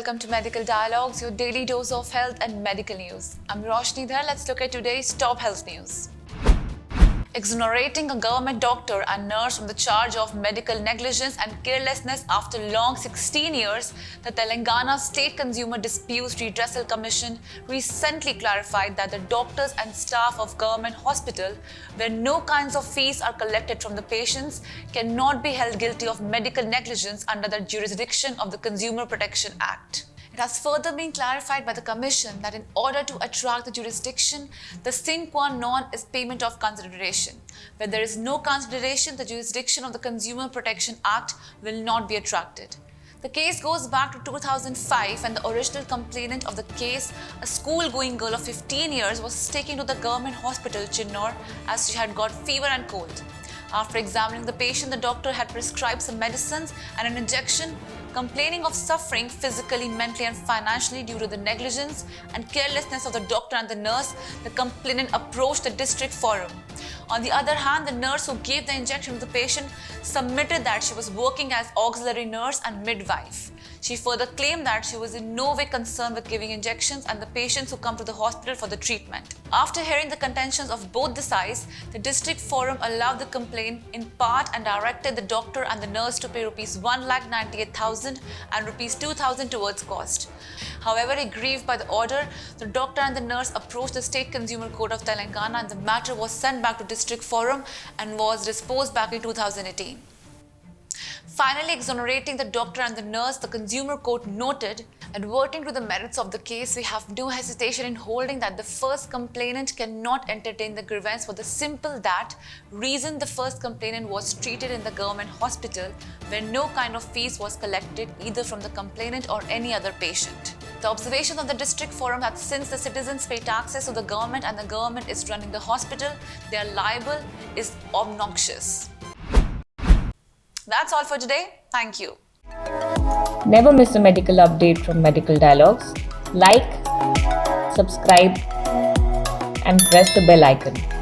welcome to Medical Dialogues, your daily dose of health and medical news. I'm Roshni Dhar. Let's look at today's top health news. Exonerating a government doctor and nurse from the charge of medical negligence and carelessness after long 16 years, the Telangana State Consumer Disputes Redressal Commission recently clarified that the doctors and staff of government hospital, where no kinds of fees are collected from the patients, cannot be held guilty of medical negligence under the jurisdiction of the Consumer Protection Act. It has further been clarified by the Commission that in order to attract the jurisdiction, the sine qua non is payment of consideration. Where there is no consideration, the jurisdiction of the Consumer Protection Act will not be attracted. The case goes back to 2005 and the original complainant of the case, a school-going girl of 15 years, was taken to the government hospital Chinnor as she had got fever and cold. After examining the patient, the doctor had prescribed some medicines and an injection. Complaining of suffering physically, mentally and financially due to the negligence and carelessness of the doctor and the nurse, the complainant approached the district forum. On the other hand, the nurse who gave the injection to the patient submitted that she was working as auxiliary nurse and midwife. She further claimed that she was in no way concerned with giving injections and the patients who come to the hospital for the treatment. After hearing the contentions of both the sides, the district forum allowed the complaint in part and directed the doctor and the nurse to pay Rs 1,98,000 and Rs 2,000 towards cost. However, aggrieved by the order, the doctor and the nurse approached the State Consumer Court of Telangana and the matter was sent back to district forum and was disposed back in 2018. Finally, exonerating the doctor and the nurse, the Consumer Court noted, adverting to the merits of the case, we have no hesitation in holding that the first complainant cannot entertain the grievance for the simple reason the first complainant was treated in the government hospital where no kind of fees was collected either from the complainant or any other patient. The observation of the district forum that since the citizens pay taxes to the government and the government is running the hospital, they are liable is obnoxious. That's all for today. Thank you. Never miss a medical update from Medical Dialogues. Like, subscribe, and press the bell icon.